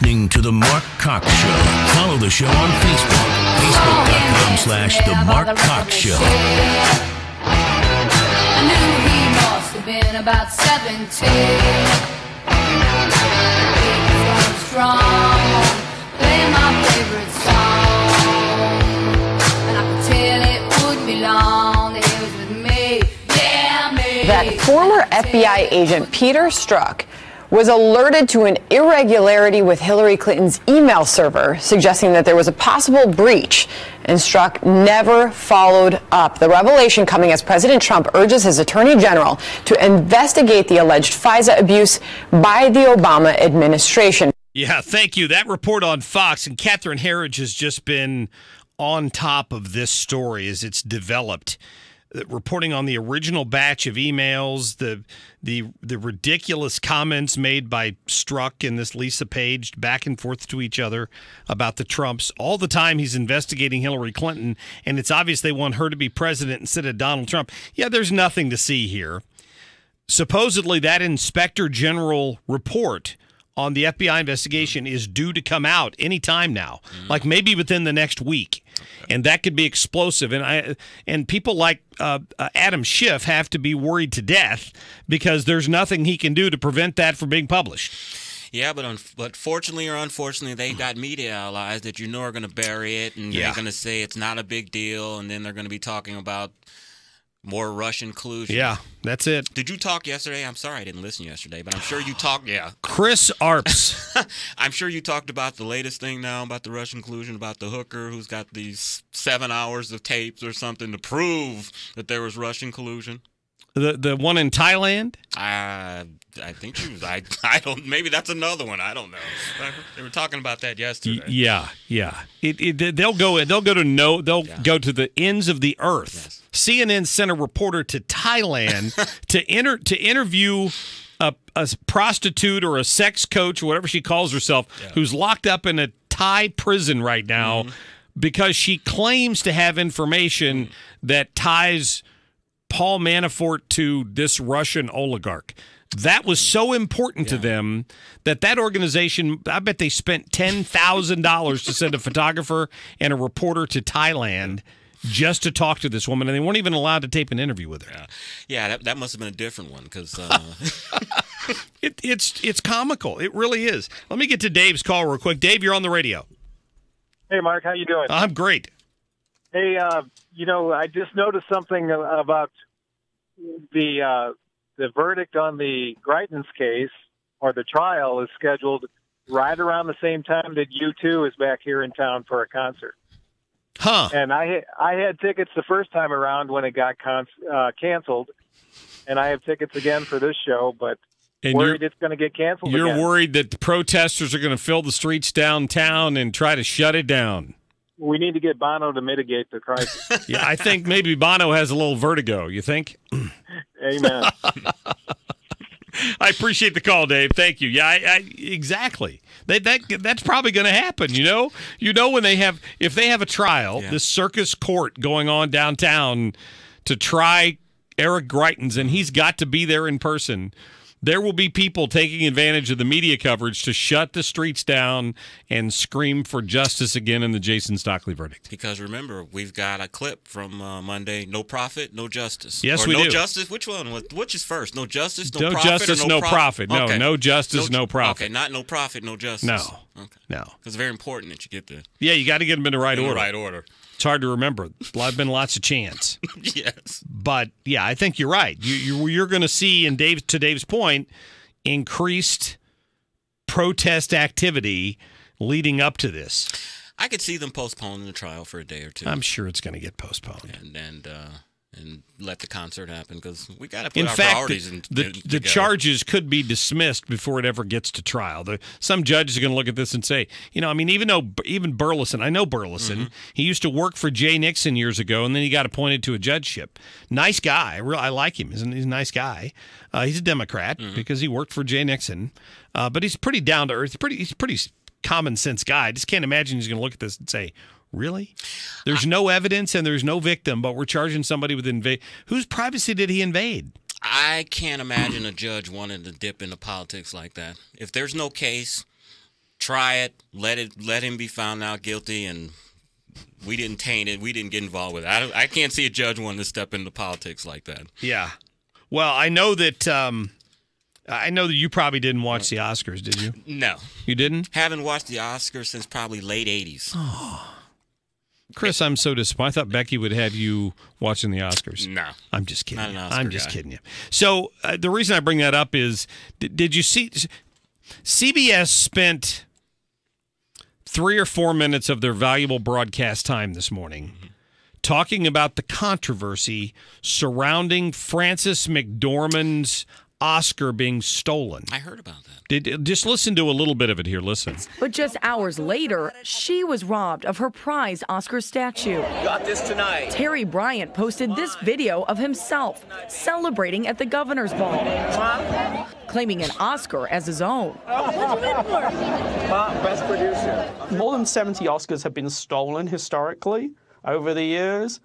listening to The Mark Cox Show. Follow the show on Facebook. Facebook.com/The Mark Cox Show. I knew he must have been about 17. He was going strong, playing my favorite song. And I could tell it wouldn't be long that he was with me. Yeah, me. That former FBI agent Peter Strzok was alerted to an irregularity with Hillary Clinton's email server, suggesting that there was a possible breach, and Strzok never followed up. The revelation coming as President Trump urges his attorney general to investigate the alleged FISA abuse by the Obama administration. Yeah, thank you. That report on Fox, and Catherine Herridge has just been on top of this story as it's developed, reporting on the original batch of emails, the ridiculous comments made by Strzok and this Lisa Page back and forth to each other about the Trumps. All the time he's investigating Hillary Clinton, and it's obvious they want her to be president instead of Donald Trump. Yeah, there's nothing to see here. Supposedly that Inspector General report on the FBI investigation is due to come out any time now, like maybe within the next week. And that could be explosive. And people like Adam Schiff have to be worried to death because there's nothing he can do to prevent that from being published. Yeah, but fortunately or unfortunately, they got media allies that are going to bury it, and they're going to say it's not a big deal, and then they're going to be talking about more Russian collusion. Yeah, that's it. Did you talk yesterday? I'm sorry I didn't listen yesterday, but I'm sure you talked. Yeah. Chris Arps. I'm sure you talked about the latest thing now about the Russian collusion, about the hooker who's got these 7 hours of tapes or something to prove that there was Russian collusion. The one in Thailand? I think she was. I don't. Maybe that's another one. I don't know. They were talking about that yesterday. Yeah. They'll go to the ends of the earth. Yes. CNN sent a reporter to Thailand to interview a prostitute or a sex coach or whatever she calls herself, who's locked up in a Thai prison right now because she claims to have information that ties Paul Manafort to this Russian oligarch. That was so important to them that organization, I bet they spent $10,000 to send a photographer and a reporter to Thailand just to talk to this woman, and they weren't even allowed to tape an interview with her. Yeah, that must have been a different one because it's comical. It really is. Let me get to Dave's call real quick. Dave, you're on the radio. Hey, Mark, how you doing? I'm great. Hey, I just noticed something about the verdict on the Greitens case, or the trial, is scheduled right around the same time that U2 is back here in town for a concert. Huh. And I had tickets the first time around when it got canceled, and I have tickets again for this show, but worried it's going to get canceled You're again. worried that the protesters are going to fill the streets downtown and try to shut it down. We need to get Bono to mitigate the crisis. Yeah, I think maybe Bono has a little vertigo. You think? Amen. I appreciate the call, Dave. Thank you. Yeah, exactly. That's probably going to happen. When if they have a trial, this circus court going on downtown to try Eric Greitens, and he's got to be there in person. There will be people taking advantage of the media coverage to shut the streets down and scream for justice again in the Jason Stockley verdict. Because remember, we've got a clip from Monday: "No profit, no justice." Yes, or we no do. Justice. Which one? Which is first? No justice, no profit, justice, or no profit. No, okay. no justice, no profit. Okay, not no profit, no justice. No, okay. No. Because it's very important that you get the. Yeah, you got to get them in the right order. Right order. It's hard to remember. There's been lots of chance. Yes, but yeah, I think you're right. You're going to see, and to Dave's point, increased protest activity leading up to this. I could see them postponing the trial for a day or two. I'm sure it's going to get postponed. And let the concert happen because we got to put our priorities in. The charges could be dismissed before it ever gets to trial. Some judges are going to look at this and say, even Burleson, I know Burleson, he used to work for Jay Nixon years ago, and then he got appointed to a judgeship. Nice guy. I like him. He's a nice guy. He's a Democrat because he worked for Jay Nixon, but he's pretty down to earth. He's a pretty common sense guy. I just can't imagine he's going to look at this and say, really? There's no evidence and there's no victim, but we're charging somebody with whose privacy did he invade? I can't imagine a judge wanting to dip into politics like that. If there's no case, try it, let him be found out guilty, and we didn't taint it. We didn't get involved with it. I can't see a judge wanting to step into politics like that. Yeah. Well, I know that you probably didn't watch the Oscars, did you? No. You didn't? Haven't watched the Oscars since probably late 80s. Oh. Chris, I'm so disappointed. I thought Becky would have you watching the Oscars. No. I'm just kidding. Not an Oscar I'm just guy. kidding you. So the reason I bring that up is, did you see CBS spent 3 or 4 minutes of their valuable broadcast time this morning talking about the controversy surrounding Frances McDormand's Oscar being stolen. I heard about that. Just listen to a little bit of it here. Listen. But just hours later, she was robbed of her prized Oscar statue. Got this tonight. Terry Bryant posted this video of himself celebrating at the governor's ball, claiming an Oscar as his own. Best producer. More than 70 Oscars have been stolen historically over the years,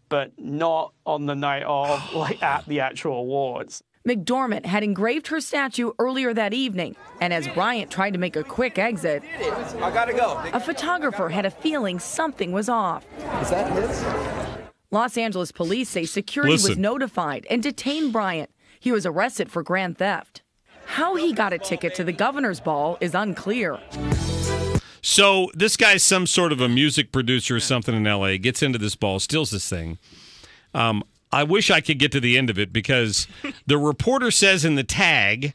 but not on the night of, like at the actual awards. McDormand had engraved her statue earlier that evening, and as Bryant tried to make a quick exit, I gotta go. a photographer had a feeling something was off. Is that his? Los Angeles police say security was notified and detained Bryant. He was arrested for grand theft. How he got a ticket to the governor's ball is unclear. So this guy's some sort of a music producer or something in L.A., gets into this ball, steals this thing. I wish I could get to the end of it because the reporter says in the tag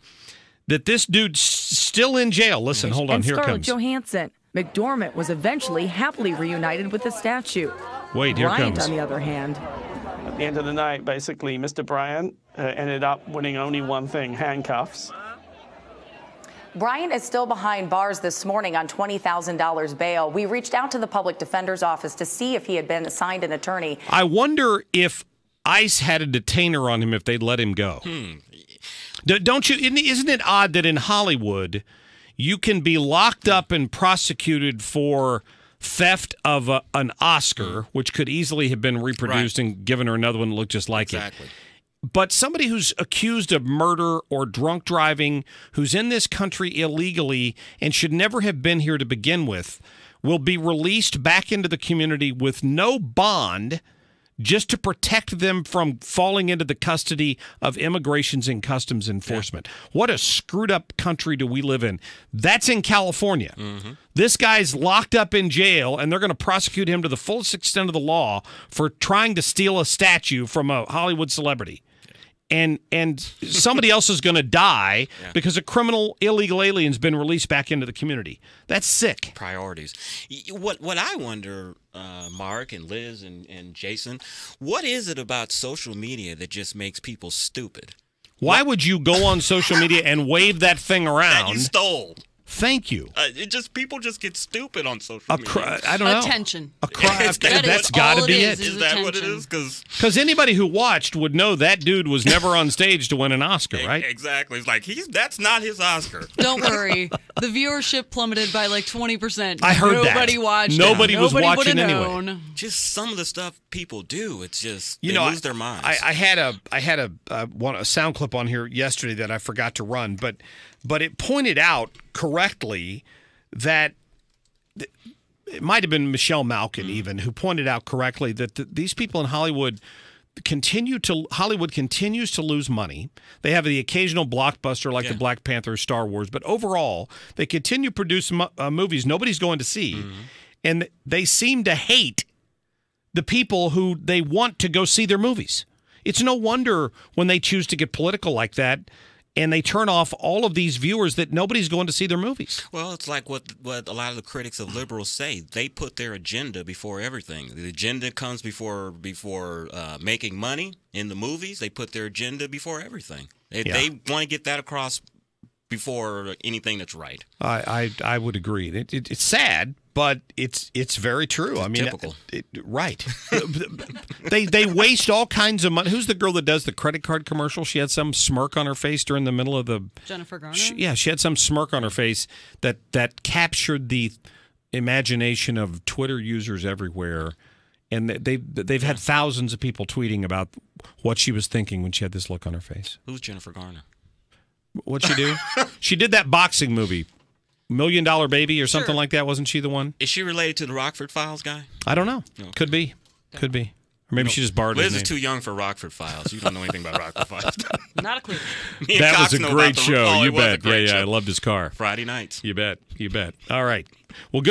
that this dude's still in jail. Listen, hold on, and here it Scarlett comes. Johansson. McDormand was eventually happily reunited with the statue. Wait, here it Bryant, comes. on the other hand, At the end of the night, basically, Mr. Bryant ended up winning only one thing, handcuffs. Bryant is still behind bars this morning on $20,000 bail. We reached out to the public defender's office to see if he had been assigned an attorney. I wonder if ICE had a detainer on him if they'd let him go. Don't you? Isn't it odd that in Hollywood you can be locked up and prosecuted for theft of an Oscar, which could easily have been reproduced and given her another one that looked just like it. But somebody who's accused of murder or drunk driving, who's in this country illegally and should never have been here to begin with, will be released back into the community with no bond just to protect them from falling into the custody of immigrations and customs enforcement. What a screwed up country do we live in. That's in California. This guy's locked up in jail, and they're going to prosecute him to the fullest extent of the law for trying to steal a statue from a Hollywood celebrity. And somebody else is going to die because a criminal illegal alien's been released back into the community. That's sick. Priorities. What I wonder, Mark and Liz and Jason, what is it about social media that just makes people stupid? Why would you go on social media and wave that thing around? That you stole. Thank you. People just get stupid on social media. I don't know. Attention. That's got to be it. Is that what it is? Because anybody who watched would know that dude was never on stage to win an Oscar, right? Exactly. It's like that's not his Oscar. Don't worry. The viewership plummeted by like 20%. I heard that. Nobody watched. Nobody was Nobody watching would've anyway. known. Just some of the stuff people do. It's just they they lose their minds. I had a sound clip on here yesterday that I forgot to run, but it pointed out correctly that it might have been Michelle Malkin even who pointed out correctly that these people in Hollywood continues to lose money. They have the occasional blockbuster like the Black Panther, Star Wars, but overall they continue to produce movies nobody's going to see, and they seem to hate the people who they want to go see their movies. It's no wonder when they choose to get political like that and they turn off all of these viewers that nobody's going to see their movies. Well, it's like what a lot of the critics of liberals say. They put their agenda before everything. The agenda comes before making money in the movies. They put their agenda before everything. They want to get that across before anything that's right. I would agree. It's sad, but it's very true. I mean, typical. Right. They waste all kinds of money. Who's the girl that does the credit card commercial? She had some smirk on her face during the middle of the Jennifer Garner. She had some smirk on her face that captured the imagination of Twitter users everywhere. And they've had thousands of people tweeting about what she was thinking when she had this look on her face. Who's Jennifer Garner? What'd she do? She did that boxing movie. $1 Million Baby or something like that. Wasn't she the one? Is she related to the Rockford Files guy? I don't know. No. Could be. Could be. Or maybe she just borrowed his Liz name. is too young for Rockford Files. You don't know anything about Rockford Files. Not a clue. That was a great show. Oh, You it was a bet. great Yeah, show. I loved his car. Friday nights. You bet. You bet. All right. Well, good.